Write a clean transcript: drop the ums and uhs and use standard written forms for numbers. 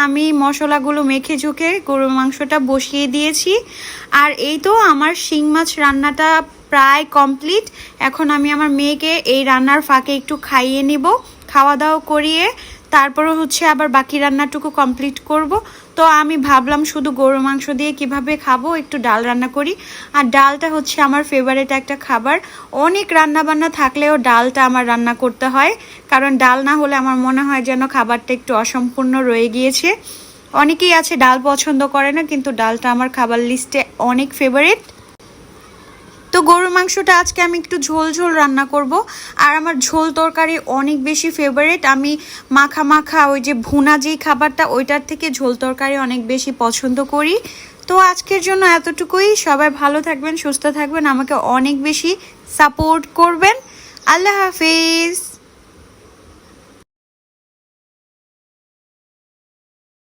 আমি মশলাগুলো মেখে ঝুঁকে গরুর মাংসটা বসিয়ে দিয়েছি। আর এই তো আমার শিং মাছ রান্নাটা প্রায় কমপ্লিট। এখন আমি আমার মেয়েকে এই রান্নার ফাঁকে একটু খাইয়ে নিব, খাওয়া দাওয়া করিয়ে তারপরে হচ্ছে আবার বাকি রান্নাটুকু কমপ্লিট করব। তো আমি ভাবলাম শুধু গরুর মাংস দিয়ে কিভাবে খাবো, একটু ডাল রান্না করি। আর ডালটা হচ্ছে আমার ফেভারিট একটা খাবার। অনেক রান্না বান্না থাকলেও ডালটা আমার রান্না করতে হয়, কারণ ডাল না হলে আমার মনে হয় যেন খাবারটা একটু অসম্পূর্ণ রয়ে গিয়েছে। অনেকেই আছে ডাল পছন্দ করে না, কিন্তু ডালটা আমার খাবার লিস্টে অনেক ফেভারিট। তো গরুর মাংসটা আজকে আমি একটু ঝোল ঝোল রান্না করব। আর আমার ঝোল তরকারি অনেক বেশি ফেভারিট। আমি মাখা মাখা ওই যে ভুনা যেই খাবারটা, ওইটার থেকে ঝোল তরকারি অনেক বেশি পছন্দ করি। তো আজকের জন্য এতটুকুই। সবাই ভালো থাকবেন, সুস্থ থাকবেন, আমাকে অনেক বেশি সাপোর্ট করবেন। আল্লাহ হাফিজ।